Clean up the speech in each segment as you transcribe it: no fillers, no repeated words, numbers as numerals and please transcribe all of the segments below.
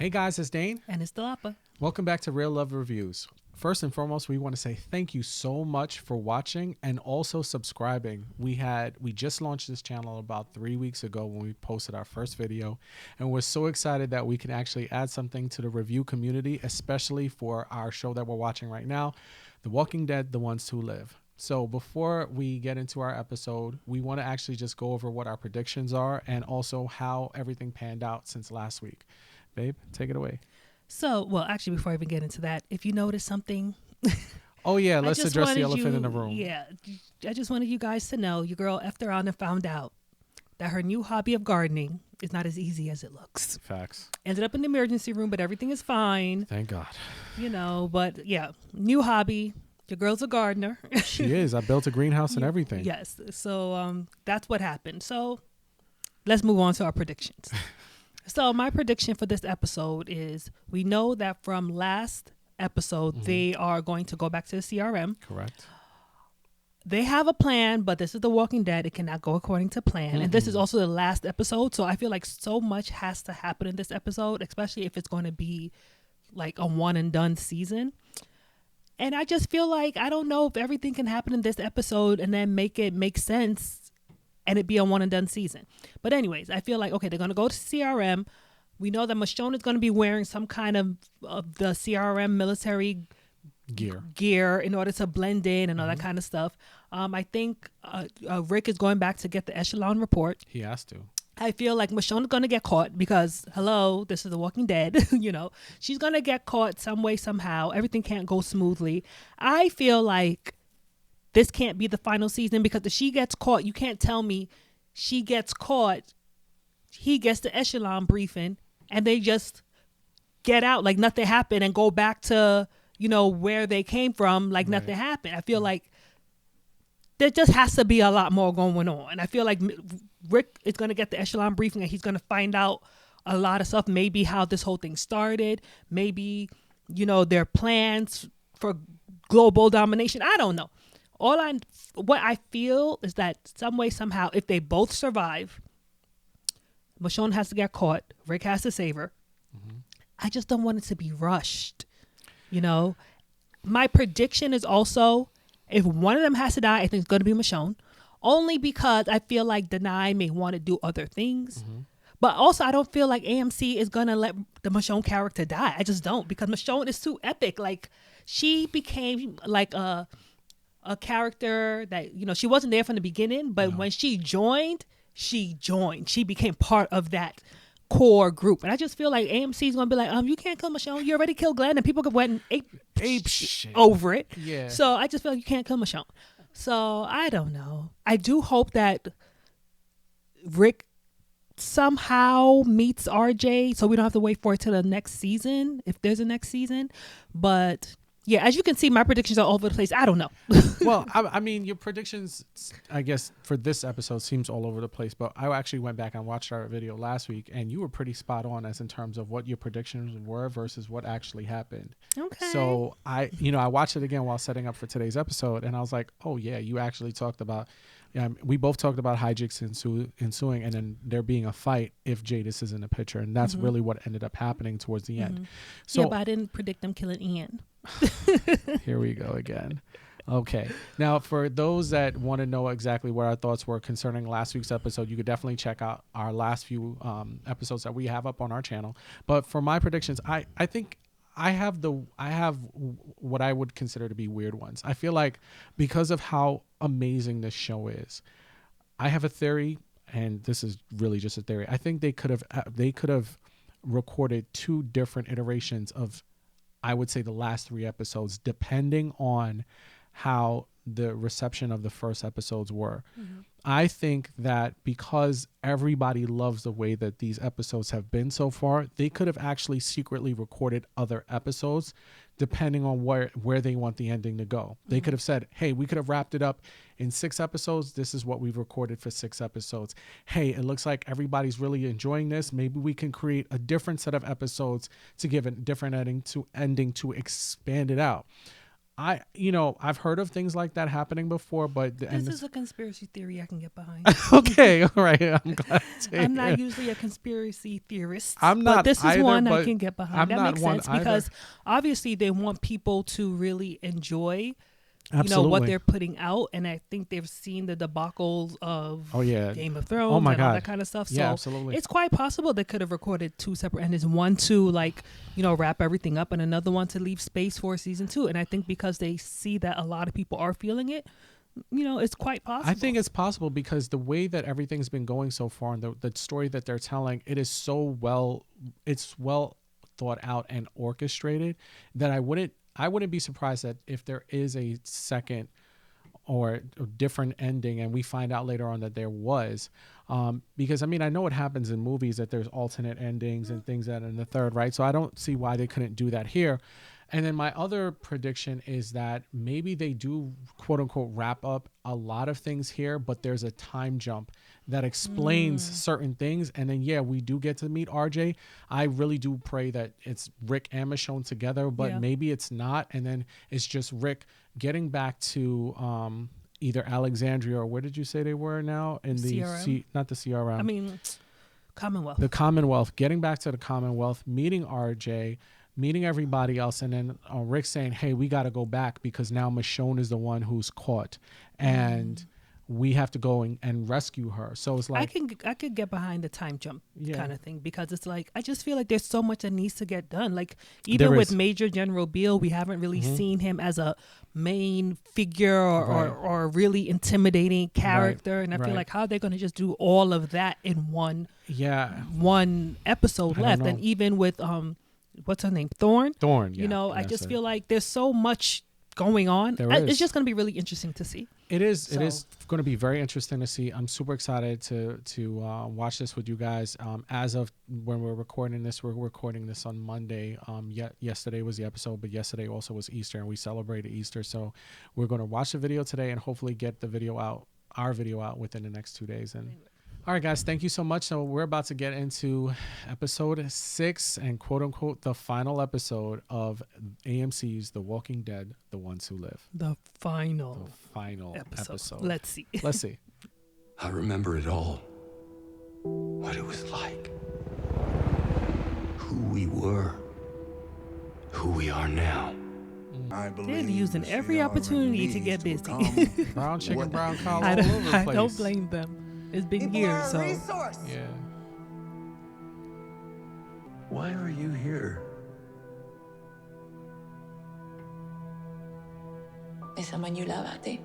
Hey guys, it's Dane. And it's Delapa. Welcome back to Real Love Reviews. First and foremost, we want to say thank you so much for watching and also subscribing. We just launched this channel about 3 weeks ago when we posted our first video, and we're so excited that we can actually add something to the review community, especially for our show that we're watching right now, The Walking Dead: The Ones Who Live. So before we get into our episode, we want to actually just go over what our predictions are and also how everything panned out since last week. Babe, take it away. So, well, actually, before I even get into that, if you notice something. Oh, yeah, let's address the elephant in the room. Yeah, I just wanted you guys to know your girl effed around and found out that her new hobby of gardening is not as easy as it looks. Facts. Ended up in the emergency room, but everything is fine. Thank God. But yeah, new hobby. Your girl's a gardener. She is. I built a greenhouse and everything. Yes. So that's what happened. So let's move on to our predictions. So my prediction for this episode is we know that from last episode, they are going to go back to the CRM. Correct. They have a plan, but this is The Walking Dead. It cannot go according to plan. And this is also the last episode. So I feel like so much has to happen in this episode, especially if it's going to be like a one and done season. And I just feel like, I don't know if everything can happen in this episode and then make it make sense and it be a one and done season. But anyways, I feel like, okay, they're going to go to CRM. We know that Michonne is going to be wearing some kind of the CRM military gear in order to blend in and all that kind of stuff. I think Rick is going back to get the Echelon report. He has to. I feel like Michonne is going to get caught because, hello, this is The Walking Dead. She's going to get caught some way, somehow. Everything can't go smoothly. I feel like this can't be the final season because if she gets caught, you can't tell me she gets caught, he gets the Echelon briefing, and they just get out like nothing happened and go back to, where they came from like nothing happened. I feel like there just has to be a lot more going on. I feel like Rick is going to get the Echelon briefing and he's going to find out a lot of stuff, maybe how this whole thing started, maybe, their plans for global domination. I don't know. What I feel is that some way, somehow, if they both survive, Michonne has to get caught, Rick has to save her. I just don't want it to be rushed. My prediction is also, if one of them has to die, I think it's going to be Michonne. Only because I feel like Denai may want to do other things. But also, I don't feel like AMC is going to let the Michonne character die. I just don't, because Michonne is too epic. Like, she became like a character that, she wasn't there from the beginning, but when she joined. She became part of that core group. And I just feel like AMC is going to be like, you can't kill Michonne. You already killed Glenn, and people went ape shit over it. Yeah. So I just feel like you can't kill Michonne. So I don't know. I do hope that Rick somehow meets RJ so we don't have to wait for it till the next season, if there's a next season. But yeah, as you can see, my predictions are all over the place. I don't know. Well, I mean, your predictions, I guess, for this episode seems all over the place. But I actually went back and watched our video last week, and you were pretty spot on as in terms of what your predictions were versus what actually happened. Okay. So I watched it again while setting up for today's episode, and I was like, oh yeah, you actually talked about. We both talked about hijinks ensuing, and then there being a fight if Jadis is in the picture, and that's really what ended up happening towards the end. So, yeah, but I didn't predict them killing Ian. Here we go again. Okay. Now, for those that want to know exactly what our thoughts were concerning last week's episode, you could definitely check out our last few episodes that we have up on our channel. But for my predictions, I think I have what I would consider to be weird ones. I feel like because of how amazing this show is, I have a theory, and this is really just a theory. I think they could have recorded two different iterations of, I would say, the last 3 episodes, depending on how the reception of the first episodes were. I think that because everybody loves the way that these episodes have been so far, they could have actually secretly recorded other episodes depending on where they want the ending to go. They could have said, hey, we could have wrapped it up in 6 episodes. This is what we've recorded for 6 episodes. Hey, it looks like everybody's really enjoying this. Maybe we can create a different set of episodes to give a different ending to expand it out. I've heard of things like that happening before, but This is a conspiracy theory I can get behind. Okay, all right. I'm glad. I'm not usually a conspiracy theorist. I'm not but this either, is one I but can get behind. I'm That not makes one sense either. because obviously they want people to really enjoy Absolutely. what they're putting out, and I think they've seen the debacles of Game of Thrones Oh my and God. all that kind of stuff. Yeah, So absolutely. it's quite possible they could have recorded 2 separate endings, one to wrap everything up, and another one to leave space for season 2. And I think because they see that a lot of people are feeling it, it's quite possible. I think it's possible because the way that everything's been going so far and the story that they're telling, it's well thought out and orchestrated that I wouldn't be surprised that if there is a second or a different ending and we find out later on that there was, because I know it happens in movies that there's alternate endings and things that in the third, right? So I don't see why they couldn't do that here. And then my other prediction is that maybe they do quote unquote wrap up a lot of things here, but there's a time jump that explains certain things. And then, we do get to meet RJ. I really do pray that it's Rick and Michonne together, but maybe it's not. And then it's just Rick getting back to either Alexandria or where did you say they were now? In the not the CRM. Commonwealth. The Commonwealth, getting back to the Commonwealth, meeting RJ, meeting everybody else, and then Rick saying, hey, we got to go back because now Michonne is the one who's caught and we have to go and rescue her. So it's like I could get behind the time jump kind of thing because it's like I just feel like there's so much that needs to get done. Like even with Major General Beale, we haven't really seen him as a main figure or really intimidating character, and I feel like how they're going to just do all of that in one episode left. And even with what's her name? Thorne. I just feel like there's so much going on. It's just going to be really interesting to see. It is. It is going to be very interesting to see. I'm super excited to watch this with you guys. As of when we're recording this on Monday. Yesterday was the episode, but yesterday also was Easter, and we celebrated Easter. So we're going to watch the video today and hopefully get our video out within the next 2 days. And all right, guys, thank you so much. So we're about to get into episode 6 and quote unquote the final episode of AMC's The Walking Dead: The Ones Who Live. The final episode. Let's see. I remember it all. What it was like. Who we were. Who we are now. They're using every opportunity to get busy. Brown chicken, brown cow all over the place. I don't blame them. It's been years, so yeah. Why are you here? Esa manula bate.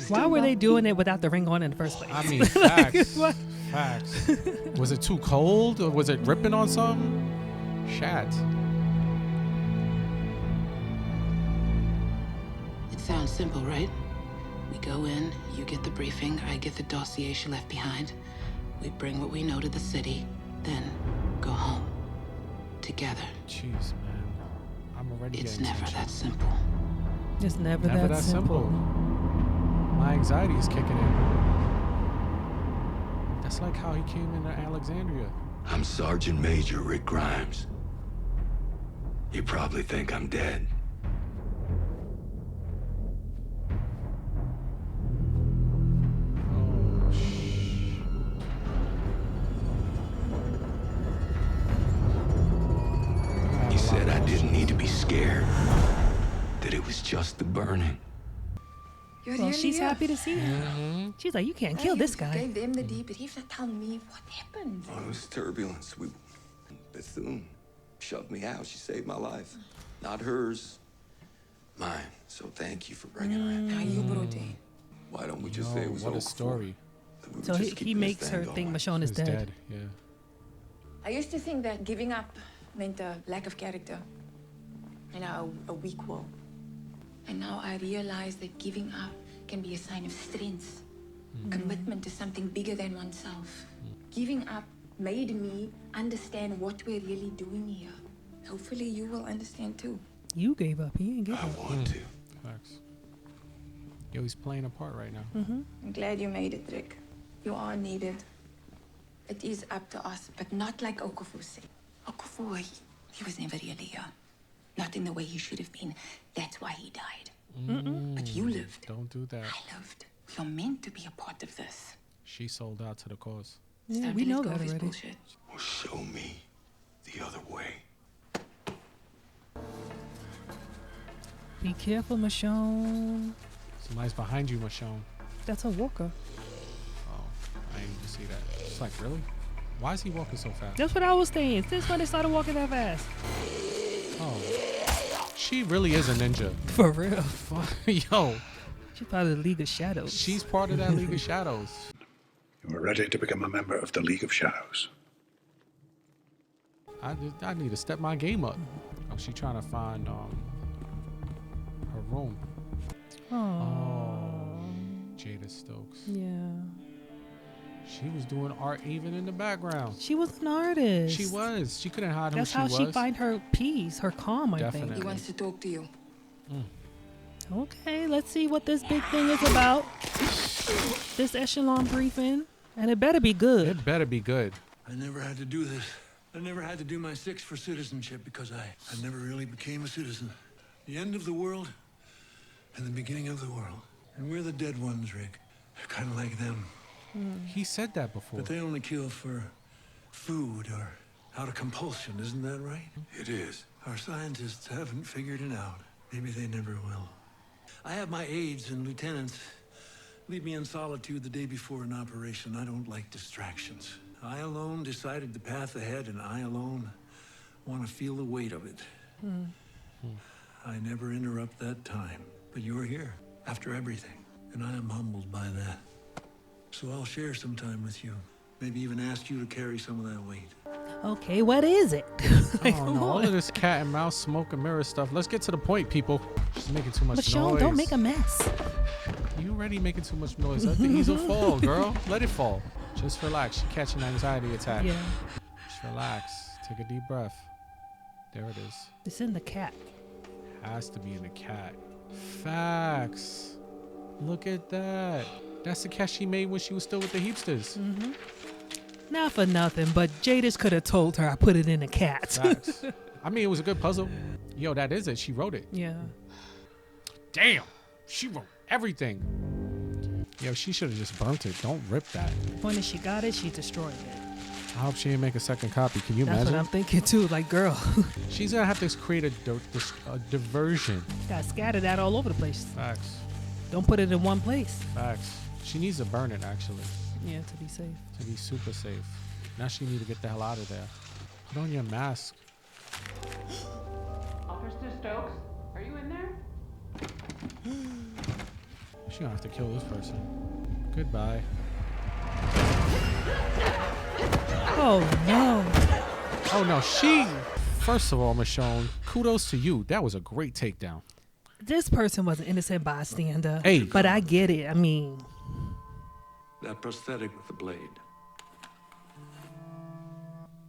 Why were they doing it without the ring on in the first place? I mean, facts. Facts. Was it too cold or was it ripping on something? Shat. It sounds simple, right? We go in, you get the briefing, I get the dossier she left behind. We bring what we know to the city, then go home. Together. Jeez, man. I'm already It's getting never tension. that simple. It's never that simple. My anxiety is kicking in. That's like how he came into Alexandria. I'm Sergeant Major Rick Grimes. You probably think I'm dead. Oh, You said I didn't need to be scared. That it was just the burning. Well, she's happy to see him. She's like, you can't kill this guy. Gave them the debrief and tell me what happened. Oh, it was turbulence. Bethune shoved me out. She saved my life. Not hers. Mine. So thank you for bringing her in. Now you brought in. Why don't we just say it was what a over story. for? We were So just he keeping makes this her thing think going. Michonne is He's dead. Yeah. I used to think that giving up meant a lack of character and a weak will. And now I realize that giving up can be a sign of strength, commitment to something bigger than oneself. Giving up made me understand what we're really doing here. Hopefully you will understand too. You gave up. He ain't give I up. want to. Facts. Yo, he's playing a part right now. I'm glad you made it, Rick. You are needed. It is up to us, but not like Okafu said. Okafu, He was never really not in the way he should have been. That's why he died. But you lived. Don't do that. I lived. You're meant to be a part of this. She sold out to the cause. Yeah, Time we to let know go that of his already. bullshit. Or show me the other way. Be careful, Michonne. Somebody's behind you, Michonne. That's a walker. Oh, I didn't even see that. It's like, really? Why is he walking so fast? That's what I was saying. Since when they started walking that fast? Oh, she really is a ninja. For real. Yo, She's part of the League of Shadows. she's part of that League of Shadows. You are ready to become a member of the League of Shadows. I need to step my game up. Oh, she trying to find her room. Oh, Jada Stokes. Yeah. She was doing art even in the background. She was an artist. She was. She couldn't hide That's who how she she was. find her peace, her calm, I Definitely. He wants to talk to you. think. Okay, let's see what this big thing is about. This Echelon briefing. And it better be good. It better be good. I never had to do this. I never had to do my 6 for citizenship because I never really became a citizen. The end of the world and the beginning of the world. And we're the dead ones, Rick. They're kind of like them. He said that before. But they only kill for food or out of compulsion, isn't that right? It is. Our scientists haven't figured it out. Maybe they never will. I have my aides and lieutenants leave me in solitude the day before an operation. I don't like distractions. I alone decided the path ahead, and I alone want to feel the weight of it. I never interrupt that time. But you're here after everything, and I am humbled by that. So I'll share some time with you. Maybe even ask you to carry some of that weight. Okay, what is it? I don't know. All of this cat and mouse, smoke and mirror stuff. Let's get to the point, people. She's making too much Michonne, noise. don't make a mess. You already making too much noise. Let the easel fall, girl. Let it fall. Just relax. She's catching an anxiety attack. Yeah. Just relax. Take a deep breath. There it is. It's in the cat. Has to be in the cat. Facts. Look at that. That's the cat she made when she was still with the Heapsters. Not for nothing, but Jadis could have told her I put it in a cat. Facts. I mean, it was a good puzzle. Yo, that is it. She wrote it. Yeah. Damn. She wrote everything. Yo, she should have just burnt it. Don't rip that. When she got it, she destroyed it. I hope she didn't make a second copy. Can you That's imagine? what I'm thinking too. Like, girl, She's gonna have to create a diversion. got scattered that all over the place. Facts. Don't put it in one place. Facts. She needs to burn it actually Yeah, to be safe. to be super safe. Now she need to get the hell out of there. Put on your mask. Officer Stokes, are you in there? She gonna have to kill this person. Goodbye. Oh no. Oh no, she. First of all, Michonne, kudos to you. That was a great takedown. This person was an innocent bystander. Hey. But I get it. I mean, That prosthetic with the blade.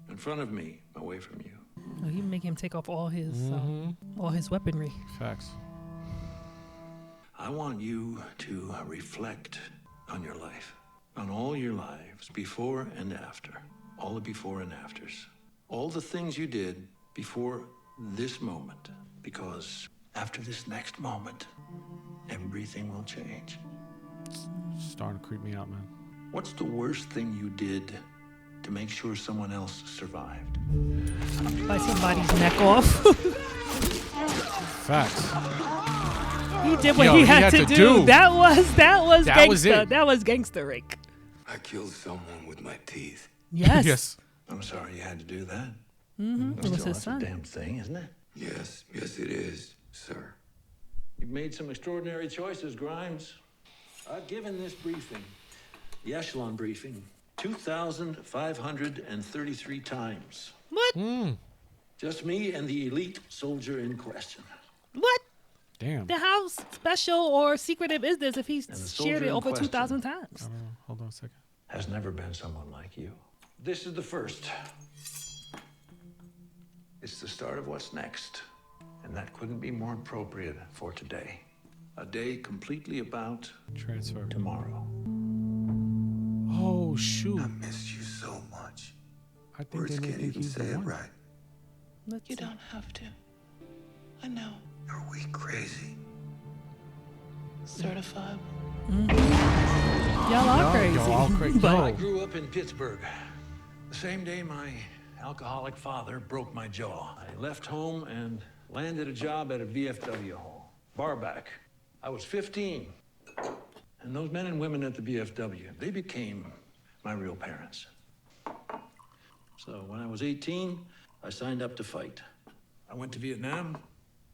In front of me, away from you. you make him take off all his weaponry. Facts. I want you to reflect on your life, on all your lives, before and after, all the before and afters, all the things you did before this moment, because after this next moment, everything will change. Starting to creep me out, man. What's the worst thing you did to make sure someone else survived? Bite somebody's neck off. Facts. He did what Yo, he he had had to to do. do. That was That was gangster. it. That was gangster, Rick. I killed someone with my teeth. Yes. Yes. I'm sorry you had to do that. It was his That's a son. damn thing, isn't it? Yes, yes it is, sir. You've made some extraordinary choices, Grimes. I've given this briefing, the Echelon briefing, 2,533 times. What? Just me and the elite soldier in question. What? Damn. Then how special or secretive is this if he's And the shared soldier it in over question. 2,000 times? Hold on a second. Has never been someone like you. This is the first. It's the start of what's next. And that couldn't be more appropriate for today. A day completely about Transfer. tomorrow. Oh shoot. I miss you so much. I think Words they may can't think even he's say the it one. right. You don't have to. I know. Are we crazy? Certifiable. Y'all are crazy. Y'all all crazy. I grew up in Pittsburgh. The same day my alcoholic father broke my jaw. I left home and landed a job at a VFW hall. Barback. I was 15. And those men and women at the VFW, they became my real parents. So when I was 18, I signed up to fight. I went to Vietnam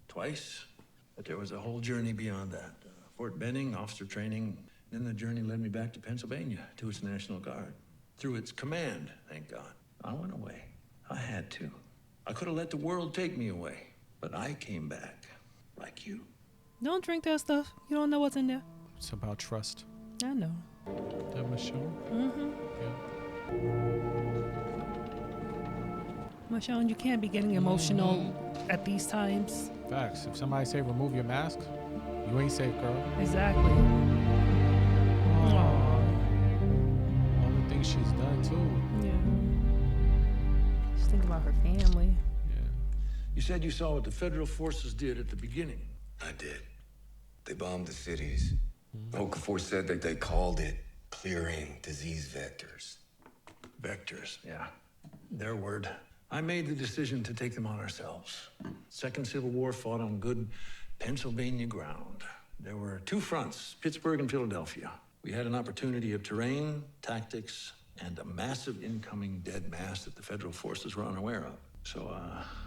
twice, but there was a whole journey beyond that. Fort Benning, officer training. Then the journey led me back to Pennsylvania, to its National Guard. Through its command, thank God. I went away. I had to. I could have let the world take me away, but I came back, like you. Don't drink that stuff. You don't know what's in there. It's about trust. I know. That Michonne? Mm-hmm. Yeah. Michonne, you can't be getting emotional at these times. Facts. If somebody say remove your mask, you ain't safe, girl. Exactly. All the things she's done too. Yeah. Just think about her family. Yeah. You said you saw what the federal forces did at the beginning. I did. They bombed the cities. Okafor said that they called it clearing disease vectors. Vectors, yeah. Their word. I made the decision to take them on ourselves. Second Civil War fought on good Pennsylvania ground. There were two fronts, Pittsburgh and Philadelphia. We had an opportunity of terrain, tactics, and a massive incoming dead mass that the federal forces were unaware of. So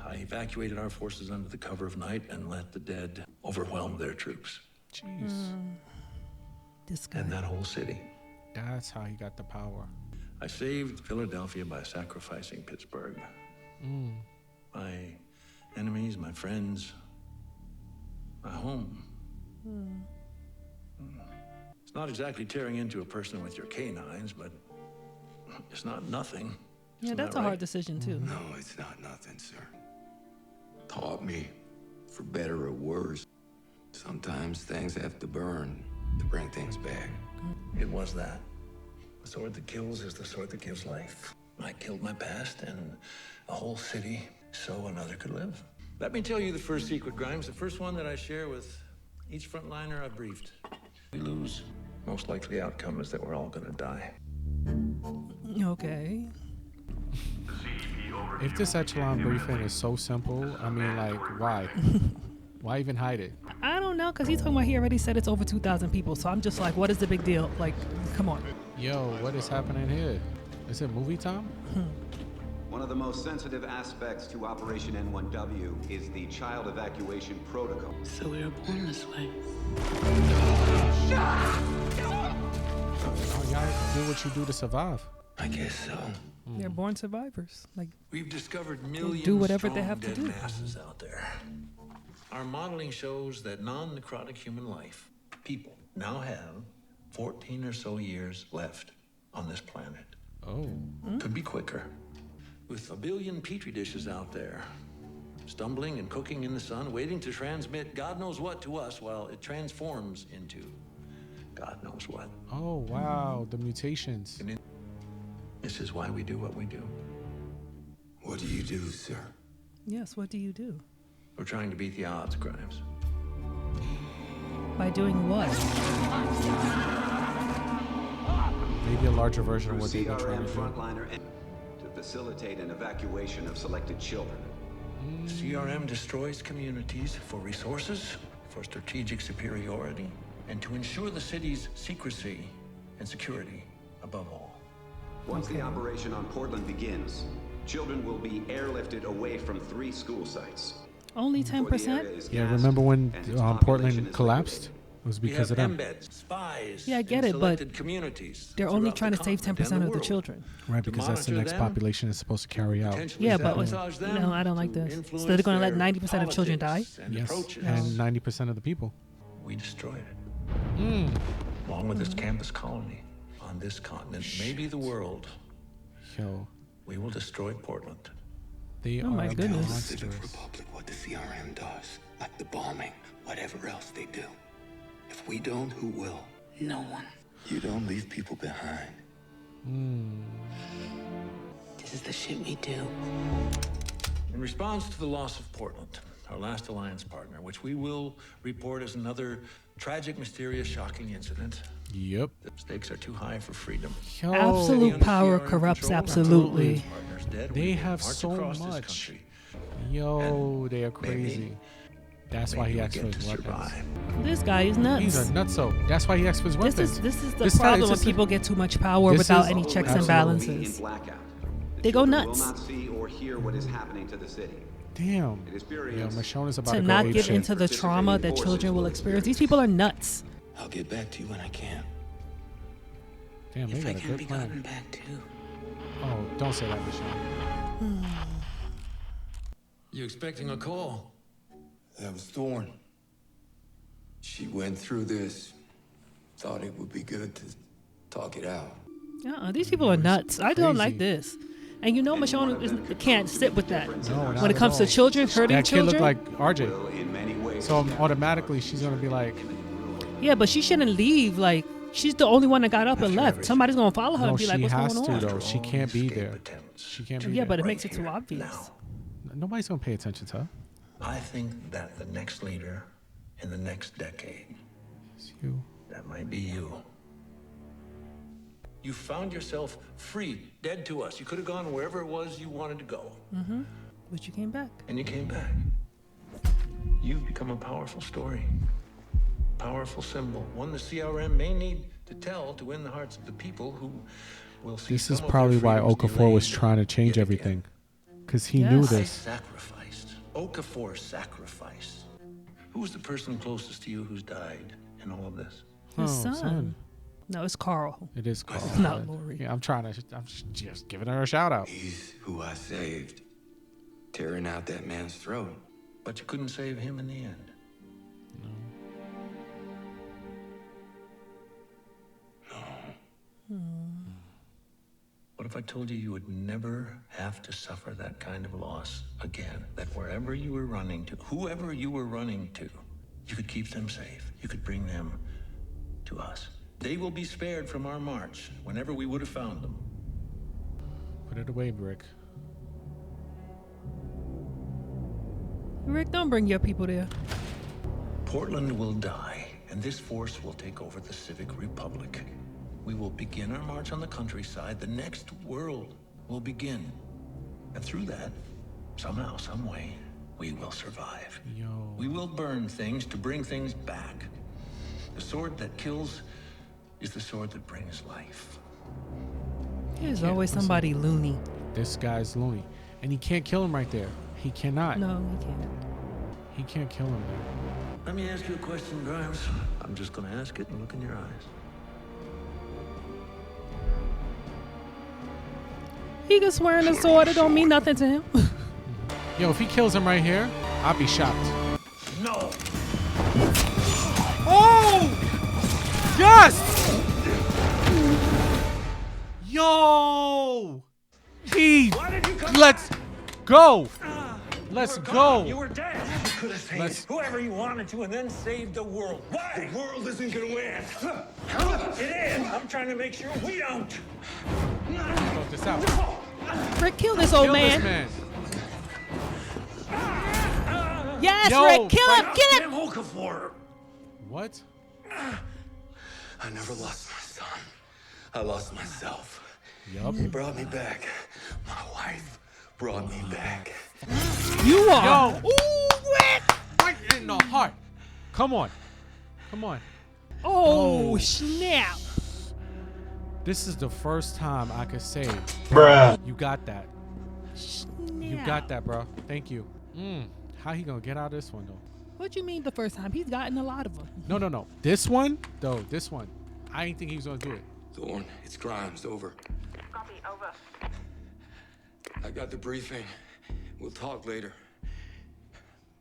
I evacuated our forces under the cover of night and let the dead overwhelm their troops. Jeez. This guy. And that whole city. That's how he got the power. I saved Philadelphia by sacrificing Pittsburgh. My enemies, my friends, my home. It's not exactly tearing into a person with your canines, but it's not nothing. Yeah, Isn't that's that a right? hard decision too. No, it's not nothing, sir. Taught me, for better or worse, sometimes things have to burn to bring things back. It was that. The sword that kills is the sword that gives life. I killed my past and a whole city so another could live. Let me tell you the first secret, Grimes, the first one that I share with each frontliner I briefed. We lose. Most likely outcome is that we're all gonna die. Okay. If this Echelon briefing is so simple, I mean, like, why? Why even hide it? I don't know, because he's talking about he already said it's over 2,000 people. So I'm just like, what is the big deal? Like, come on. Yo, what is happening here? Is it movie time? One of the most sensitive aspects to Operation N1W is the child evacuation protocol. So we were born this way. Oh, y'all do what you do to survive. I guess so. They're born survivors. Like, We've discovered millions do whatever they strong have to dead do. masses out there. Our modeling shows that non-necrotic human life, people, now have 14 or so years left on this planet. Oh. Could be quicker. With a billion petri dishes out there, stumbling and cooking in the sun, waiting to transmit God knows what to us while it transforms into God knows what. Oh, wow. The mutations. This is why we do what we do. What do you do, sir? yes, what do you do? We're trying to beat the odds, Grimes. By doing what? Maybe a larger version of Through what they've been trying CRM to do. frontliner to facilitate an evacuation of selected children. CRM destroys communities for resources, for strategic superiority, and to ensure the city's secrecy and security above all. Once the operation on Portland begins, children will be airlifted away from 3 school sites. Only Before the area 10%? is Yeah, gassed remember when and its population Portland is collapsed? liquidated. It was We because have of them. embeds, spies, Yeah, I get in it, but selected communities They're only throughout trying the to save 10% continent and of the world. children. Right, To because that's the monitor next them, population is supposed to carry out. potentially Yeah, but sabotage them, no, I don't like to this. So influence they're going to let their 90% of children die? politics and Yes, approaches. and 90% of the people. We destroyed it. Along with this campus colony on this continent, maybe the world, Yo, we will destroy Portland. they Oh my are goodness. Tell the Civic monsters. Republic what the CRM does, like the bombing, whatever else they do. If we don't, who will? No one. You don't leave people behind. This is the shit we do. In response to the loss of Portland, our last alliance partner, which we will report as another tragic, mysterious, shocking incident. Yep. The stakes are too high for freedom. Yo, Absolute power corrupts absolutely. They have so much. Yo, they are crazy. That's why he asked for his weapons. This guy is nuts. He's a nutso. That's why he asked for his weapons. This is the problem when people get too much power without any checks and balances. They go nuts. Will not see or hear what is happening to the city. Damn. Yeah, Michonne is about to To go not ape get shit. into the trauma that children will experience. These people are nuts. I'll get back to you when I can. Damn, they If got I a can good be plan. gotten back too. Oh, don't say that, Michonne. You expecting a call? That was Thorne. She went through this. Thought it would be good to talk it out. These people are nuts. I don't like crazy. this. And you know Michonne can't sit with that. No, not When it at comes to all. children, hurting That kid children. looked like RJ. So automatically she's gonna be like, Yeah, but she shouldn't leave. Like, she's the only one that got up and left. Somebody's going to follow her no, and be she like, what's has going to on? though. She can't be there. She can't be Yeah, there. but it makes it too obvious. Nobody's gonna pay attention to her. I think that the next leader in the next decade, It's you. that might be you. You found yourself free, dead to us. You could have gone wherever it was you wanted to go. But you came back. And you came back. You've become a powerful story. Powerful symbol. One the CRM may need to tell to win the hearts of the people who will see. This is some of probably their why freedoms Okafor was delayed trying to change yet everything, again. because he knew Yes. I this. sacrificed. Okafor sacrificed. Who's the person closest to you who's died in all of this? His Oh, son. No, it's Carl. It is Carl. Not but- Lori. Yeah, I'm just giving her a shout out. He's who I saved. Tearing out that man's throat. But you couldn't save him in the end. What if I told you you would never have to suffer that kind of loss again? That wherever you were running to, whoever you were running to, you could keep them safe. You could bring them to us. They will be spared from our march whenever we would have found them. Put it away, Rick. Rick, don't bring your people there. Portland will die, and this force will take over the Civic Republic. We will begin our march on the countryside. The next world will begin. And through that, somehow, some way, we will survive. Yo. We will burn things to bring things back. The sword that kills is the sword that brings life. There's can't always listen. somebody loony. This guy's loony, and he can't kill him right there. He cannot. No, he can't. He can't kill him there. Let me ask you a question, Grimes. I'm just gonna ask it and look in your eyes. He can swear in a sword. It don't mean nothing to him. Yo, if he kills him right here, I'll be shocked. No! Oh! Yes! Yo! He. Let's go. Let's go. You were dead. You could have saved whoever you wanted to and then saved the world. Why? The world isn't gonna win. It is. I'm trying to make sure we don't. Sort this out. Rick, kill this old Kill man. this man. Yes, Yo, Rick, kill him, kill him. Damn Okafor. What? I never lost my son. I lost myself. Yup. He brought me back. My wife brought me back. You are. Yo. Ooh, Rick. Right in the heart. Come on. Come on. Oh, snap. This is the first time I could say, you got that. You got that, bro. Thank you. How he gonna get out of this one, though? What you mean the first time? He's gotten a lot of them. No. This one, though, this one. I didn't think he was gonna do it. Thorne, it's Grimes. Over. Copy, over. I got the briefing. We'll talk later.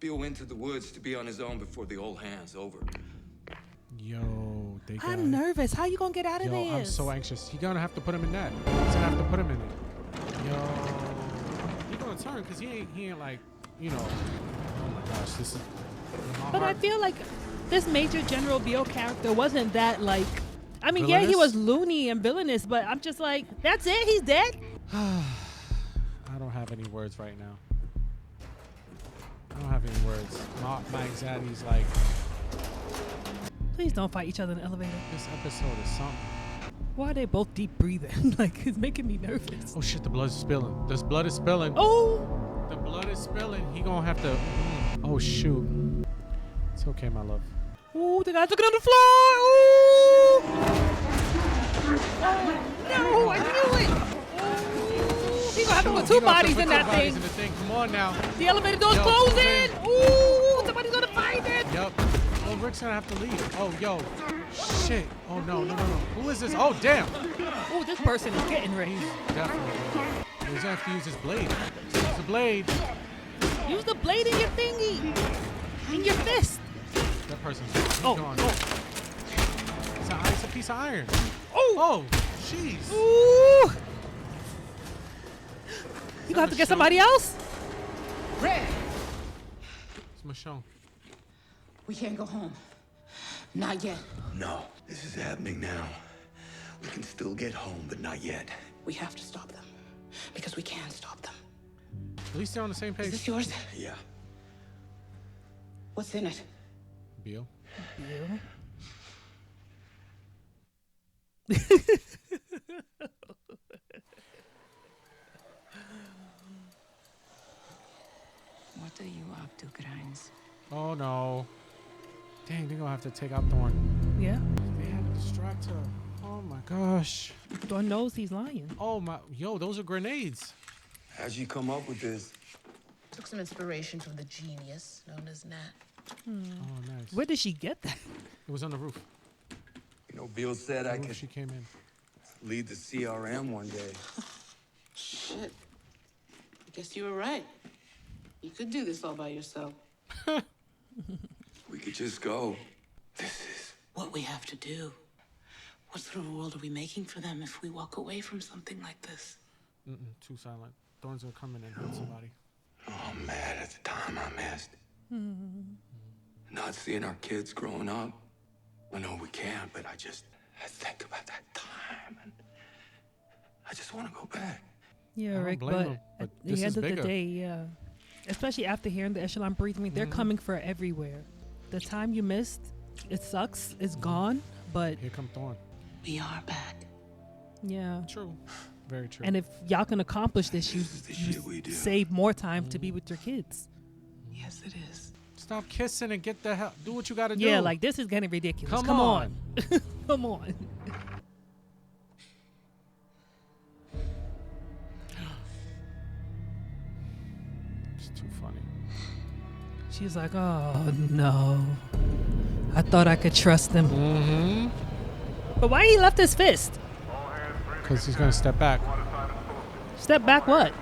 Bill went to the woods to be on his own before the old hands. Over. Yo, they got I'm nervous. How you gonna get out of Yo, this? I'm so anxious. He gonna have to put him in that. He's gonna have to put him in it. Yo, he gonna turn because he ain't like, you know. Oh my gosh, this is. But I feel like this Major General Beale character wasn't that like. I mean, yeah, he Villainous? was loony and villainous, but I'm just like, that's it. He's dead. I don't have any words right now. I don't have any words. My anxiety's like, Please don't fight each other in the elevator. this episode is something. Why are they both deep breathing? Like, it's making me nervous. Oh shit, the blood is spilling. This blood is spilling. Oh! The blood is spilling. He gonna have to. Oh shoot. It's okay, my love. Ooh, the guy's looking on the floor! Ooh! Oh, no, I knew it! Ooh, he's gonna have to put two bodies in that thing. Come on now. The elevator door's Yo, closing! Ooh, somebody's gonna find it! Yup. Oh, Rick's gonna have to leave. Oh, yo. Shit. Oh, no. Who is this? Oh, damn. Ooh, this person is getting ready. Definitely. He's gonna have to use his blade. Use the blade. Use the blade in your thingy. In your fist. That person's gone. Oh. It's a piece of iron. Oh, jeez. Ooh. You gonna have to get somebody else? Rick! It's Michonne. We can't go home. Not yet. No, this is happening now. We can still get home, but not yet. We have to stop them. Because we can stop them. At least they're on the same page. Is this yours? Yeah. What's in it? Beal. What are you up to, Grimes? Oh no. Dang, they're gonna have to take out Thorn. Yeah. They had to distract her. Oh my gosh. Thorn knows he's lying. Oh my, yo, those are grenades. How'd you come up with this? Took some inspiration from the genius known as Nat. Oh, nice. Where did she get that? It was on the roof. You know, Bill said I could She came in. lead the CRM one day. Shit. I guess you were right. You could do this all by yourself. We could just go. This is What we have to do. What sort of world are we making for them if we walk away from something like this? Too silent. Thorns are coming and hurt somebody. I'm mad at the time I missed. Not seeing our kids growing up. I know we can't, but I think about that time and I just want to go back. Yeah, don't Rick, blame but him, but at this the end is of bigger. the day, yeah. Especially after hearing the Echelon breathe, I mean, they're coming for everywhere. The time you missed, it sucks. It's gone, but Here come Thorn. We are back. yeah. True. Very true. And if y'all can accomplish this, you, This is the shit we do. save more time to be with your kids. Yes, it is. Stop kissing and get the hell. Do what you gotta do. Yeah, like this is getting ridiculous. Come Come on. on. Come on. It's too funny. She's like, oh no. I thought I could trust him. Mm-hmm. But why he left his fist? Because he's gonna step back. Step back what?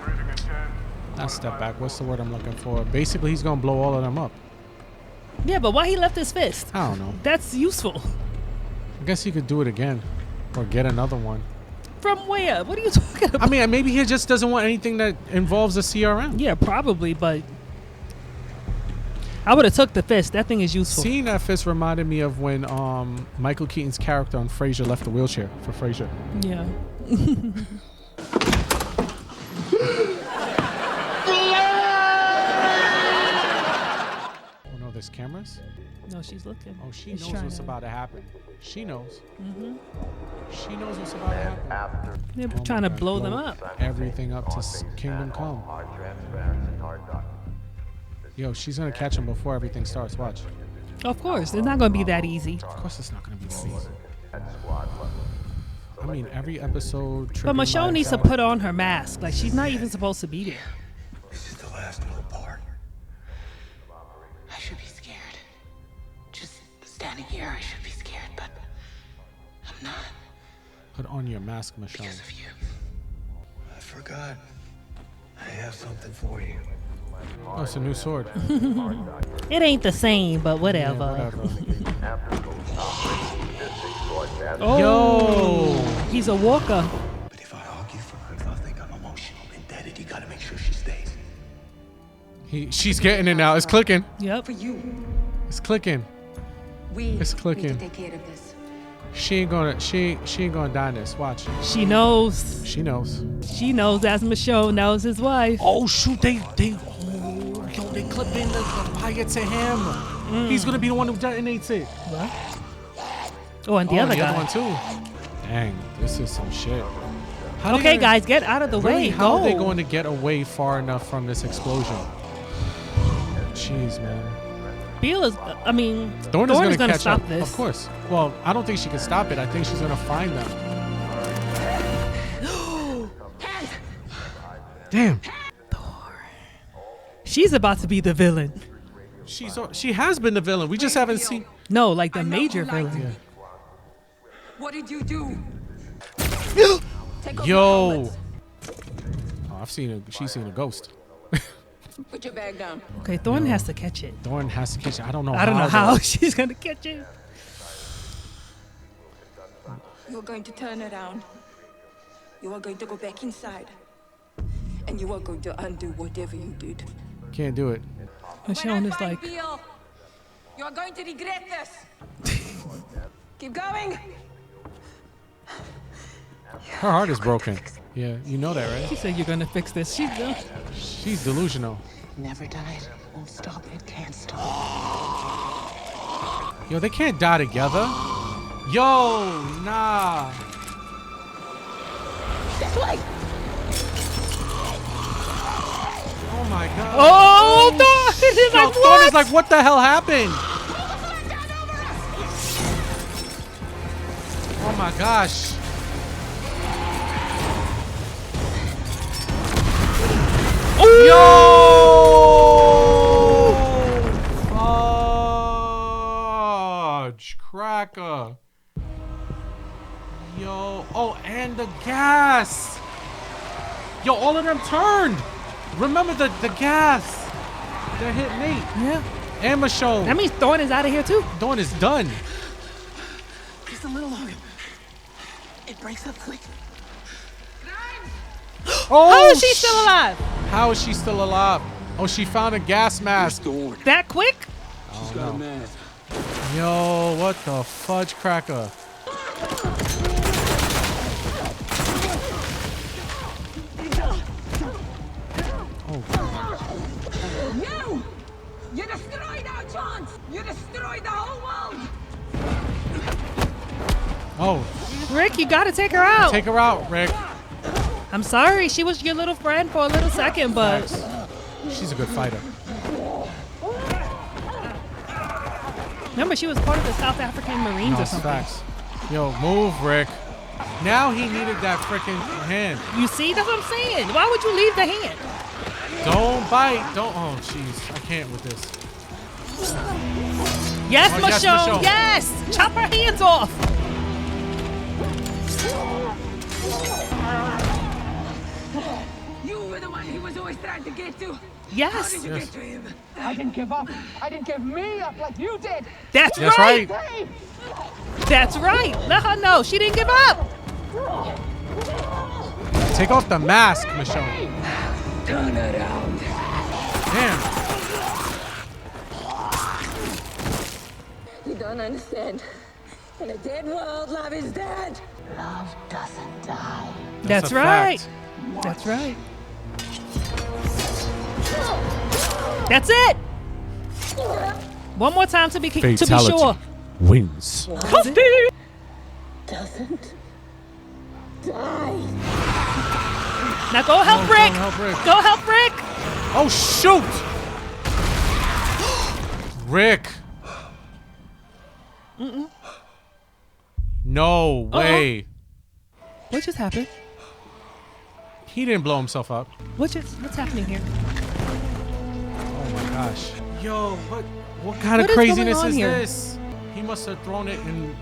Not step back. What's the word I'm looking for? Basically, he's gonna blow all of them up. Yeah, but why he left his fist? I don't know. That's useful. I guess he could do it again, or get another one. From where? What are you talking about? I mean, maybe he just doesn't want anything that involves a CRM. Yeah, probably, but I would have took the fist. That thing is useful. Seeing that fist reminded me of when Michael Keaton's character on Frasier left the wheelchair for Frasier. Yeah. Oh no, there's cameras? No, she's looking. Oh, she He's knows trying what's to- about to happen. She knows. Mm-hmm. She knows what's about to happen. They're Oh my trying to God, blow them up. Everything up to Kingdom Come. Yo, she's gonna catch him before everything starts. Watch. Of course, it's not going to be that easy. Of course, it's not gonna be that easy. I mean, every episode. But triggered Michonne by needs to itself. put on her mask. Like, she's not even supposed to be there. This is the last little part. I should be scared. Just standing here, I should be scared, but I'm not Put on your mask, Michonne. because of you. I forgot. I have something for you. Oh, it's a new sword. It ain't the same, but Yeah, whatever. Oh, Yo! he's a walker. But if I argue for her, they'll think I'm emotional, indebted. You gotta make sure she stays. She's getting it now. It's clicking. Yep. For you, It's clicking. we It's need clicking. to take care of this. She ain't gonna die in this. Watch. She knows. She knows. She knows as Michonne knows his wife. Oh shoot! They. Oh Yo, they clipping the fire to him. He's gonna be the one who detonates it. What? Oh, and the other guy. one too. Dang, this is some shit. How Okay, guys, get out of the way. How Go. are they going to get away far enough from this explosion? Jeez, man. Beale is. I mean, Thorne is gonna catch stop up. this. Of course. Well, I don't think she can stop it. I think she's gonna find them. Damn. She's about to be the villain. She has been the villain. We just haven't seen. No, like the major villain. Yeah. What did you do? Take off your Yo. helmet. Oh, she's seen a ghost. Put your bag down. Okay, Thorne has to catch it. Thorne has to catch it. I don't know how though. she's gonna catch it. You're going to turn around. You are going to go back inside. And you are going to undo whatever you did. Can't do it. Michonne is like, Beale, you are going to regret this. Keep going. Her heart is broken. Yeah, you know that, right? she said you're gonna fix this. She's delusional. Never died. Won't stop. It can't stop. Yo, they can't die together. Yo, nah. This way. Oh my god. Oh, Thorne is Yo, like, Thorne what? is like, what the hell happened? Oh my gosh. Yo! Fudge cracker. Yo. Oh, and the gas. Yo, all of them turned. Remember the gas that hit Nate. Yeah. And Michonne. That means Thorne is out of here too. Dawn is done. Just a little longer. It breaks up quick. Oh, How is she still alive? How is she still alive? Oh, she found a gas mask. That quick? She's got a mask. Yo, what the fudge cracker? You destroyed our chance. You destroyed the whole world. Oh, Rick, you gotta take her out. take her out, Rick. I'm sorry, she was your little friend for a little second, but She's a good fighter. remember she was part of the South African Marines No, or it's something. facts. Yo, move, Rick. Now he needed that freaking hand. You see, that's what I'm saying. Why would you leave the hand? Don't bite. Don't. Oh, jeez. I can't with this. Yes, Oh, yes, Michonne. Michonne. Yes. Chop her hands off. You were the one he was always trying to get to. How Yes. did you get to him? I didn't give up. I didn't give me up like you did. That's That's right. right. That's right. Let her know she didn't give up. Take off the mask, Michonne. Turn around. Damn. You don't understand. In a dead world, love is dead. Love doesn't die. That's a right. fact. That's right. That's it. One more time to be sure. Wins. Doesn't die. Now go help Rick. help Rick. Go help Rick. Oh, shoot. Rick. No way. What just happened? He didn't blow himself up. What's happening here? Oh my gosh. Yo, what kind What of is going craziness on is here? this? He must have thrown it in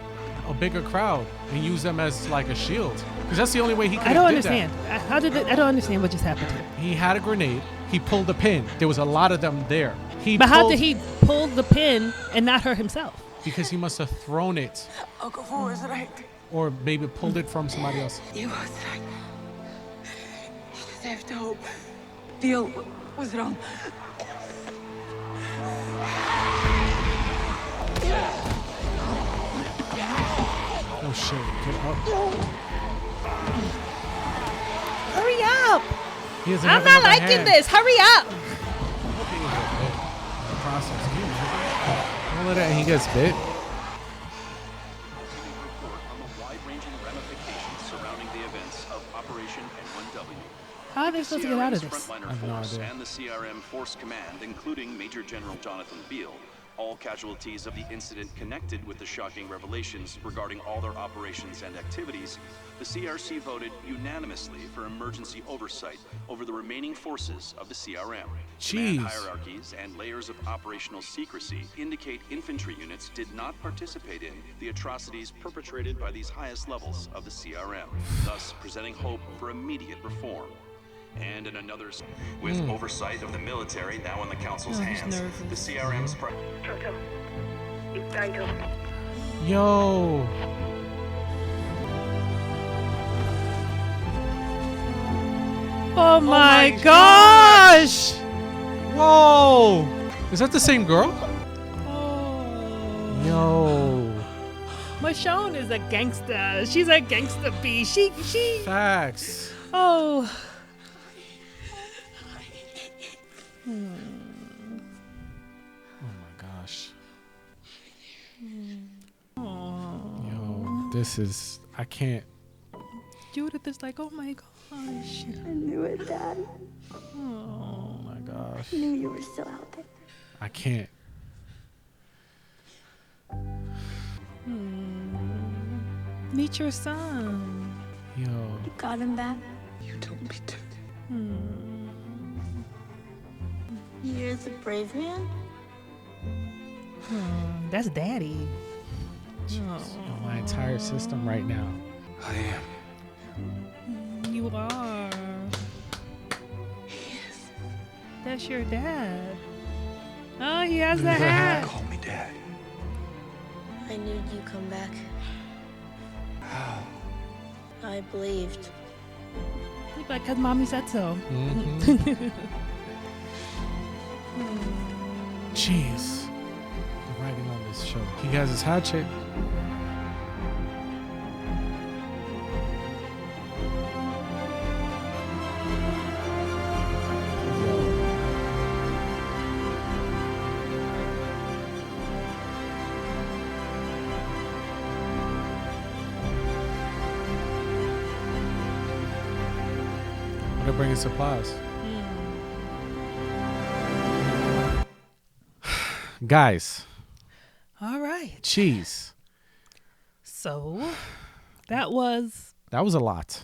a bigger crowd and used them as like a shield. Because that's the only way he could I have don't did understand. How did it? I don't understand what just happened here. that. He had a grenade. He pulled the pin. There was a lot of them there. But how did he pull the pin and not hurt himself? Because he must have thrown it. Uncle Fu was right. Or maybe pulled it from somebody else. He was right. You just have to hope. Beale was wrong. Oh shit, get up. Hurry up! He doesn't I'm have not another liking hand. this. Hurry up! Let it, and he gets bit. How are they supposed to get out of this? I have no idea. And the CRM Force Command, including Major General Jonathan Beale, all casualties of the incident connected with the shocking revelations regarding all their operations and activities, the CRC voted unanimously for emergency oversight over the remaining forces of the CRM. Command hierarchies and layers of operational secrecy indicate infantry units did not participate in the atrocities perpetrated by these highest levels of the CRM, thus presenting hope for immediate reform. And in another, with oversight of the military now in the council's hands, the CRM's Yo. Oh my gosh! Whoa! Is that the same girl? Oh. Yo. Michonne is a gangster. She's a gangster bee. She. Facts. Oh. Oh my gosh. Yo, this is, I can't. Judith is like, oh my gosh. I knew it, Dad. Oh my gosh. I knew you were still out there. I can't. Meet your son. Yo. You got him back? You told me to. You're the brave man? That's daddy. My entire system right now. I am. You are. That's your dad. Oh, he has the hat. Call me Dad. I knew you'd come back. How? I believed. He's like, because mommy said so. Jeez. The writing on this show. He has his hatchet. They're bringing supplies. Guys. All right. Jeez. So that was a lot.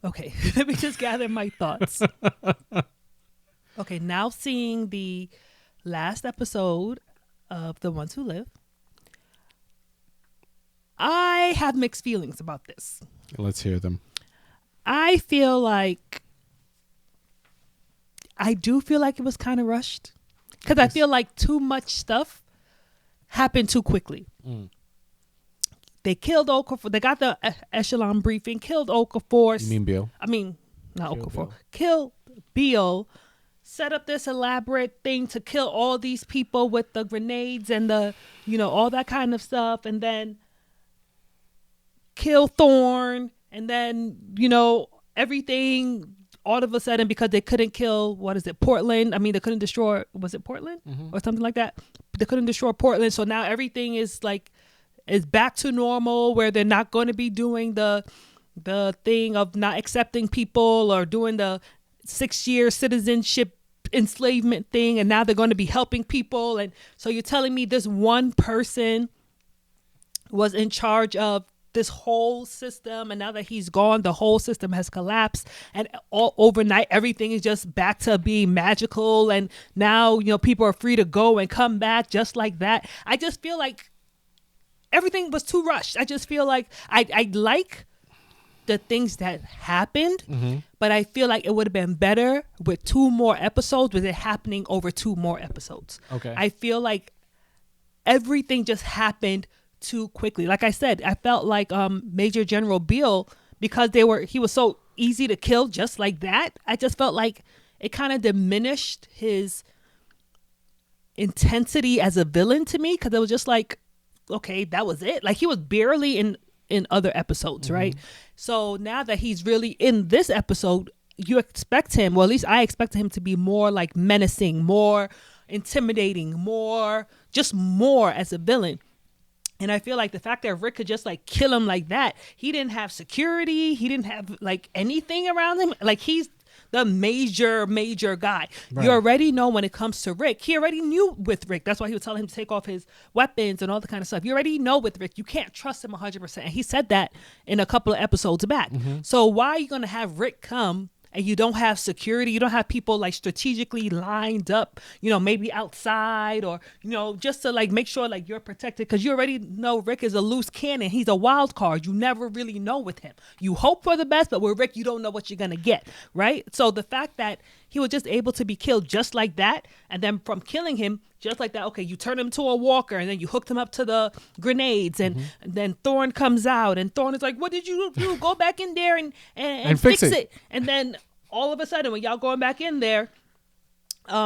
Okay. Let me just gather my thoughts. Okay, now seeing the last episode of The Ones Who Live, I have mixed feelings about this. Let's hear them. I feel like it was kind of rushed because I feel like too much stuff happened too quickly. They killed Okafor. They got the Echelon briefing, killed Okafor. You mean Beale? I mean, not Okafor. Killed Beale. Set up this elaborate thing to kill all these people with the grenades and the, all that kind of stuff. And then kill Thorne. And then, everything all of a sudden, because they couldn't kill, Portland? I mean, they couldn't destroy, was it Portland? Or something like that? They couldn't destroy Portland. So now everything is back to normal, where they're not going to be doing the thing of not accepting people or doing the 6-year citizenship enslavement thing. And now they're going to be helping people. And so you're telling me this one person was in charge of this whole system, and now that he's gone, the whole system has collapsed, and all overnight everything is just back to being magical, and now people are free to go and come back just like that. I just feel like everything was too rushed. I just feel like I like the things that happened, but I feel like it would have been better with 2 more episodes, with it happening over 2 more episodes. Okay. I feel like everything just happened too quickly. Like I said, I felt like Major General Beale, because he was so easy to kill just like that. I just felt like it kind of diminished his intensity as a villain to me, because it was just like, okay, that was it. Like, he was barely in other episodes, right? So now that he's really in this episode, you expect him, well, at least I expected him to be more like menacing, more intimidating, more as a villain. And I feel like the fact that Rick could just like kill him like that, he didn't have security, he didn't have like anything around him. Like he's the major guy. Right. You already know when it comes to Rick, he already knew with Rick. That's why he was telling him to take off his weapons and all the kind of stuff. You already know with Rick, you can't trust him 100%. And he said that in a couple of episodes back. So why are you going to have Rick come and you don't have security, you don't have people like strategically lined up, you know, maybe outside or, you know, just to like make sure like you're protected, because you already know Rick is a loose cannon. He's a wild card. You never really know with him. You hope for the best, but with Rick, you don't know what you're going to get, right? So the fact that he was just able to be killed just like that, and then from killing him just like that, okay, you turn him to a walker and then you hooked him up to the grenades, and then Thorne comes out and Thorne is like, what did you do? Go back in there and fix it. And then all of a sudden when y'all going back in there,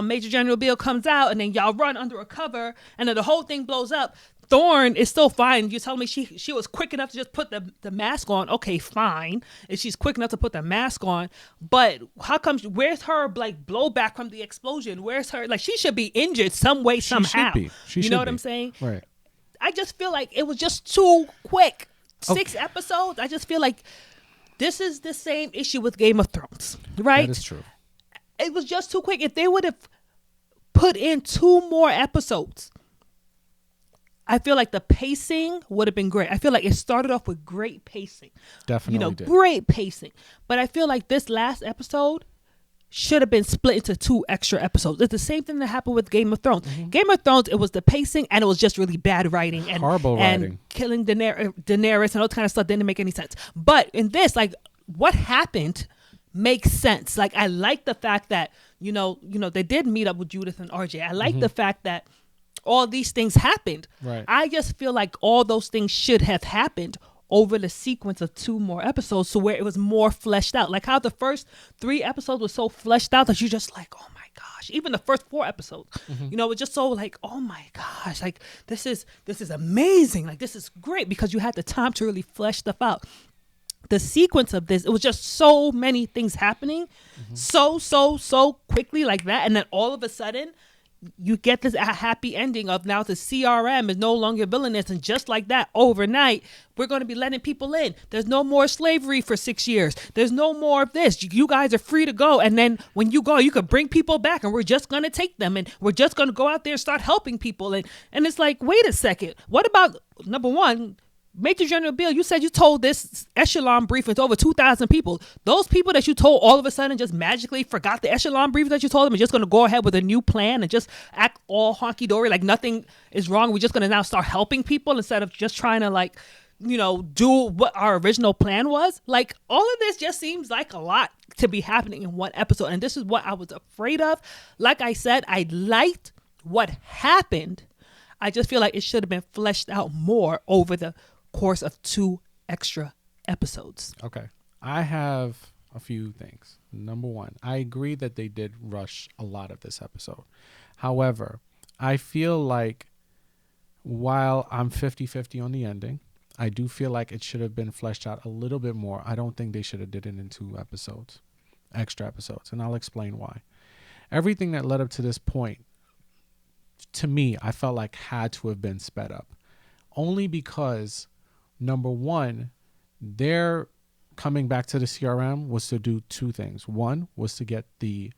Major General Beale comes out and then y'all run under a cover and then the whole thing blows up. Thorne is still fine. You're telling me she was quick enough to just put the mask on. Okay, fine. If she's quick enough to put the mask on, but how come, where's her like blowback from the explosion? Where's her, like, she should be injured some way, somehow. You know what I'm saying? Right. I just feel like it was just too quick. 6 episodes. I just feel like this is the same issue with Game of Thrones, right? That is true. It was just too quick. If they would have put in 2 more episodes, I feel like the pacing would have been great. I feel like it started off with great pacing. Definitely did. Great pacing. But I feel like this last episode should have been split into 2 extra episodes. It's the same thing that happened with Game of Thrones. Game of Thrones, it was the pacing and it was just really bad writing. And horrible writing. Killing Daenerys and all that kind of stuff didn't make any sense. But in this, like, what happened makes sense. Like, I like the fact that, you know, they did meet up with Judith and RJ. I like the fact that all these things happened. Right. I just feel like all those things should have happened over the sequence of 2 more episodes, so where it was more fleshed out. Like how the first 3 episodes were so fleshed out that you're just like, oh my gosh. Even the first 4 episodes, you know, it's just so like, oh my gosh, like this is amazing. Like this is great because you had the time to really flesh stuff out. The sequence of this, it was just so many things happening so quickly like that, and then all of a sudden you get this happy ending of now the CRM is no longer villainous, and just like that, overnight, we're going to be letting people in. There's no more slavery for 6 years. There's no more of this. You guys are free to go. And then when you go, you can bring people back, and we're just going to take them, and we're just going to go out there and start helping people. And it's like, wait a second. What about, number one, Major General Beale, you said you told this Echelon briefing to over 2,000 people. Those people that you told all of a sudden just magically forgot the Echelon briefing that you told them and just going to go ahead with a new plan and just act all honky-dory like nothing is wrong. We're just going to now start helping people instead of just trying to, like, you know, do what our original plan was. Like, all of this just seems like a lot to be happening in one episode. And this is what I was afraid of. Like I said, I liked what happened. I just feel like it should have been fleshed out more over the course of 2 extra episodes. Okay. I have a few things. Number one, I agree that they did rush a lot of this episode. However, I feel like while I'm 50-50 on the ending, I do feel like it should have been fleshed out a little bit more. I don't think they should have did it in 2 episodes, extra episodes, and I'll explain why. Everything that led up to this point, to me, I felt like had to have been sped up. Only because, number one, their coming back to the CRM was to do 2 things. One was to get the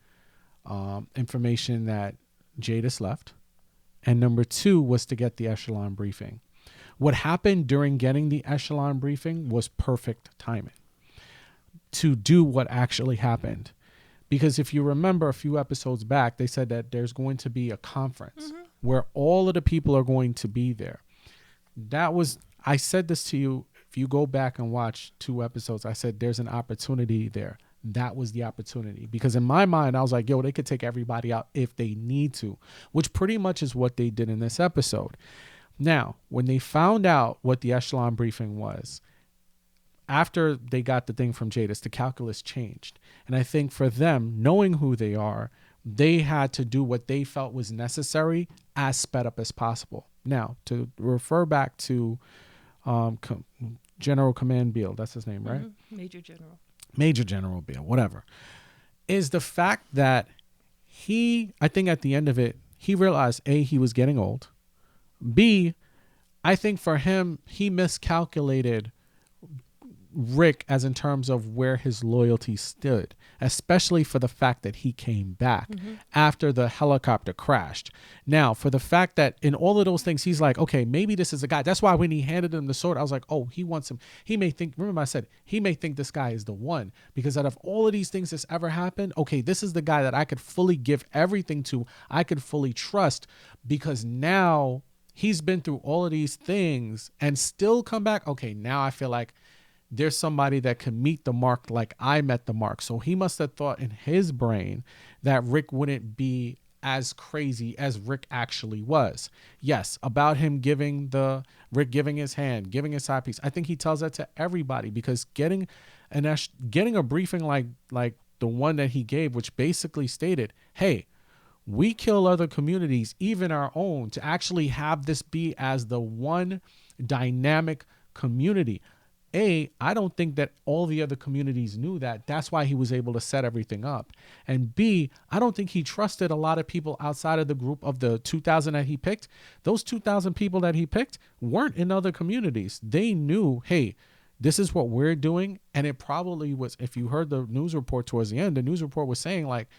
information that Jadis left. And number 2 was to get the Echelon briefing. What happened during getting the Echelon briefing was perfect timing to do what actually happened. Because if you remember a few episodes back, they said that there's going to be a conference where all of the people are going to be there. I said this to you, if you go back and watch 2 episodes, I said there's an opportunity there. That was the opportunity. Because in my mind, I was like, yo, they could take everybody out if they need to, which pretty much is what they did in this episode. Now, when they found out what the Echelon briefing was, after they got the thing from Jadis, the calculus changed. And I think for them, knowing who they are, they had to do what they felt was necessary as sped up as possible. Now, to refer back to General Command Beale, that's his name, right? Major General Beale, whatever, is the fact that I think at the end of it, he realized A, he was getting old. B, I think for him, he miscalculated Rick as in terms of where his loyalty stood, especially for the fact that he came back after the helicopter crashed. Now, for the fact that in all of those things, he's like, okay, maybe this is a guy. That's why when he handed him the sword, I was like, oh, he wants him. He may think, remember I said, he may think this guy is the one, because out of all of these things that's ever happened, okay, this is the guy that I could fully give everything to. I could fully trust, because now he's been through all of these things and still come back. Okay, now I feel like there's somebody that can meet the mark like I met the mark. So he must have thought in his brain that Rick wouldn't be as crazy as Rick actually was. Yes, about him Rick giving his hand, giving his side piece. I think he tells that to everybody, because getting a briefing like the one that he gave, which basically stated, hey, we kill other communities, even our own, to actually have this be as the one dynamic community. I don't think that all the other communities knew that. That's why he was able to set everything up. And B, I don't think he trusted a lot of people outside of the group of the 2,000 that he picked. Those 2,000 people that he picked weren't in other communities. They knew, hey, this is what we're doing. And it probably was, if you heard the news report towards the end, the news report was saying like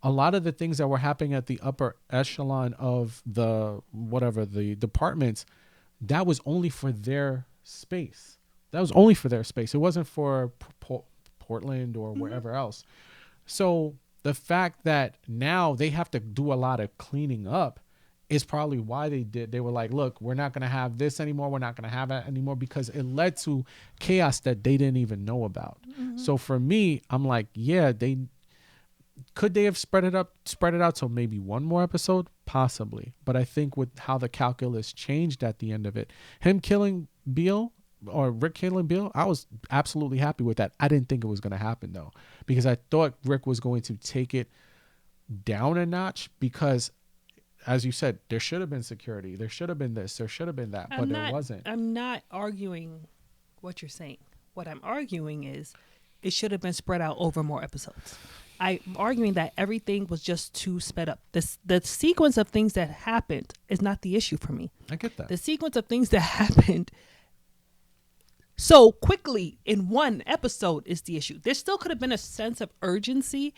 a lot of the things that were happening at the upper echelon of the departments, that was only for their space. That was only for their space. It wasn't for Portland or wherever else. So the fact that now they have to do a lot of cleaning up is probably why they were like, look, we're not going to have this anymore. We're not going to have that anymore, because it led to chaos that they didn't even know about. So for me, I'm like, yeah, could they have spread it out to maybe one more episode? Possibly. But I think with how the calculus changed at the end of it, him killing Beale, or Rick killing Bill, I was absolutely happy with that. I didn't think it was going to happen though, because I thought Rick was going to take it down a notch, because as you said, there should have been security. There should have been this, there should have been that, but there wasn't. I'm not arguing what you're saying. What I'm arguing is it should have been spread out over more episodes. I'm arguing that everything was just too sped up. The sequence of things that happened is not the issue for me. I get that. The sequence of things that happened so quickly in one episode is the issue. There still could have been a sense of urgency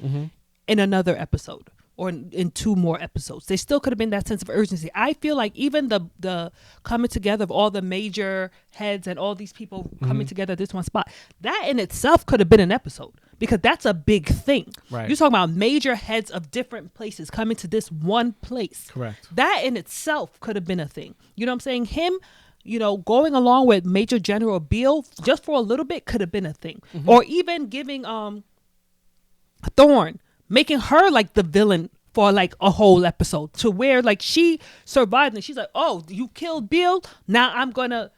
in another episode, or in two more episodes. There still could have been that sense of urgency. I feel like even the coming together of all the major heads and all these people coming together at this one spot, that in itself could have been an episode, because that's a big thing. Right. You're talking about major heads of different places coming to this one place. Correct. That in itself could have been a thing. You know what I'm saying? Him, going along with Major General Beale just for a little bit could have been a thing. Or even giving Thorne, making her like the villain for like a whole episode, to where like she survived and she's like, oh, you killed Beale, now I'm gonna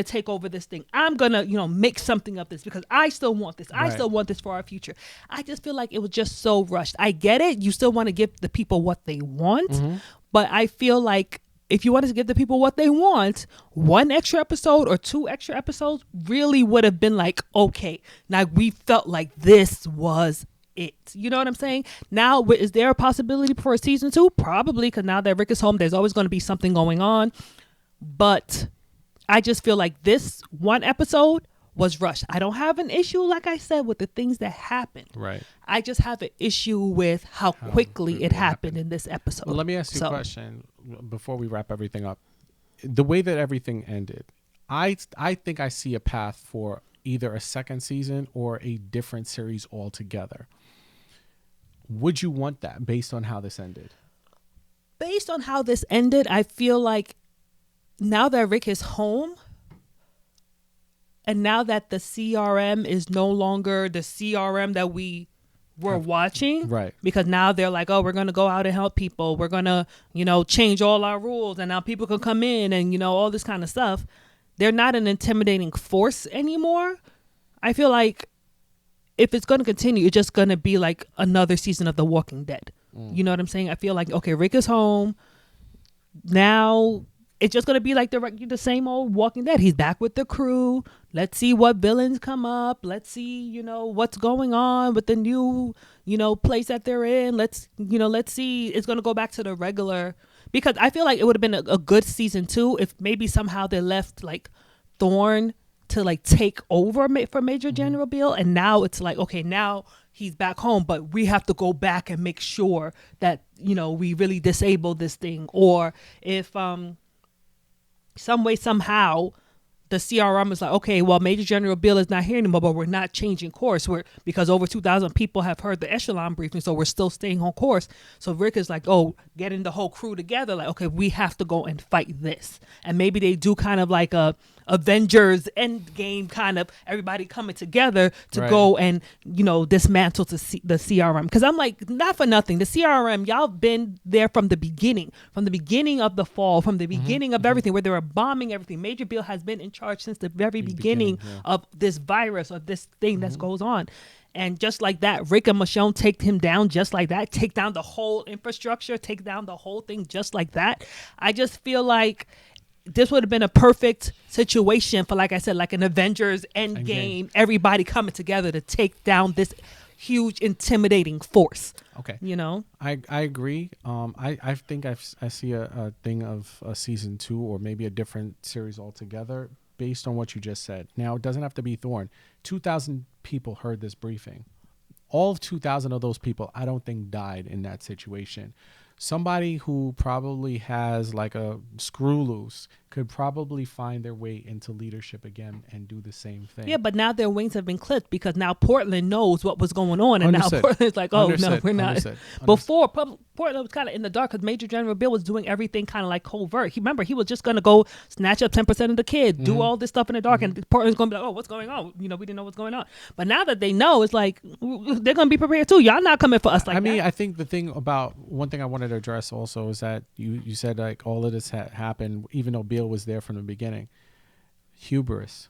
take over this thing. I'm gonna make something of this, because I still want this. I still want this for our future. I just feel like it was just so rushed. I get it, you still want to give the people what they want, but I feel like if you wanted to give the people what they want, one extra episode or two extra episodes really would have been like, okay, now we felt like this was it. You know what I'm saying? Now, is there a possibility for a season 2? Probably, because now that Rick is home, there's always going to be something going on. But I just feel like this one episode was rushed. I don't have an issue, like I said, with the things that happened. Right. I just have an issue with how quickly it happened in this episode. Well, let me ask you a question before we wrap everything up. The way that everything ended, I think I see a path for either a second season or a different series altogether. Would you want that based on how this ended? Based on how this ended, I feel like now that Rick is home, and now that the CRM is no longer the CRM that we were watching, right? Because now they're like, oh, we're going to go out and help people. We're going to, change all our rules, and now people can come in and, all this kind of stuff. They're not an intimidating force anymore. I feel like if it's going to continue, it's just going to be like another season of The Walking Dead. You know what I'm saying? I feel like, okay, Rick is home. Now it's just gonna be like the same old Walking Dead. He's back with the crew. Let's see what villains come up. Let's see, what's going on with the new, place that they're in. Let's see. It's gonna go back to the regular, because I feel like it would have been a good season 2 if maybe somehow they left like Thorne to like take over for Major General Beale, and now it's like, okay, now he's back home, but we have to go back and make sure that we really disable this thing. Or if some way somehow the CRM is like, okay, well, Major General Beale is not here anymore, but we're not changing course. Because over 2,000 people have heard the Echelon briefing, so we're still staying on course. So Rick is like, getting the whole crew together, like, okay, we have to go and fight this. And maybe they do kind of like a Avengers Endgame, kind of everybody coming together to go and dismantle the CRM. Because I'm like, not for nothing, the CRM, y'all been there from the beginning of the fall, from the beginning of everything, where they were bombing everything. Major Beale has been in charge since the very beginning of this virus, of this thing that goes on. And just like that, Rick and Michonne take him down just like that, take down the whole infrastructure, take down the whole thing just like that. I just feel like this would have been a perfect situation for, like I said, like an Avengers Endgame, everybody coming together to take down this huge, intimidating force. Okay. I agree. I think I see a thing of a season 2 or maybe a different series altogether based on what you just said. Now, it doesn't have to be Thorne. 2,000 people heard this briefing. All 2,000 of those people, I don't think, died in that situation. Somebody who probably has like a screw loose could probably find their way into leadership again and do the same thing. Yeah, but now their wings have been clipped because now Portland knows what was going on, and Understood. now Portland's like, oh, no, we're not. Understood. Before, Portland was kind of in the dark because Major General Bill was doing everything kind of like covert. Remember, he was just going to go snatch up 10% of the kids, do all this stuff in the dark, and Portland's going to be like, oh, what's going on? We didn't know what's going on. But now that they know, it's like, they're going to be prepared too. Y'all not coming for us like that. I think the thing about, one thing I wanted to address also is that you said like all of this happened even though Beale was there from the beginning. Hubris.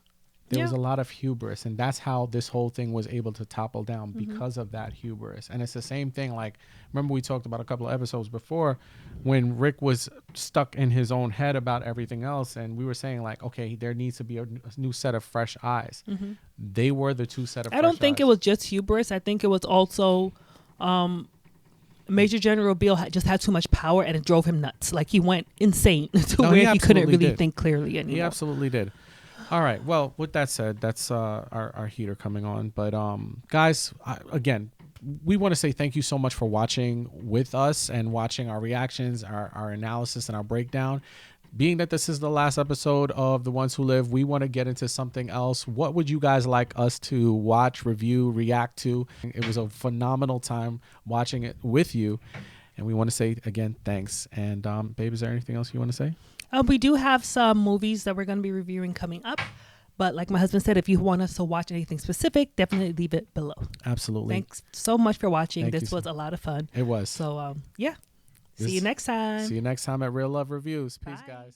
There was a lot of hubris, and that's how this whole thing was able to topple down, because of that hubris. And it's the same thing, like, remember we talked about a couple of episodes before when Rick was stuck in his own head about everything else, and we were saying like, okay, there needs to be a new set of fresh eyes. They were the two set of fresh eyes. I don't think it was just hubris. I think it was also Major General Beale just had too much power, and it drove him nuts. Like, he went insane to where he couldn't really think clearly anymore. He absolutely did. All right. Well, with that said, that's our heater coming on. But guys, again, we want to say thank you so much for watching with us and watching our reactions, our analysis, and our breakdown. Being that this is the last episode of The Ones Who Live, we want to get into something else. What would you guys like us to watch, review, react to? It was a phenomenal time watching it with you. And we want to say, again, thanks. And babe, is there anything else you want to say? We do have some movies that we're going to be reviewing coming up. But like my husband said, if you want us to watch anything specific, definitely leave it below. Absolutely. Thanks so much for watching. This was a lot of fun. It was. So, yeah. See you next time. See you next time at Real Love Reviews. Peace, Bye. guys.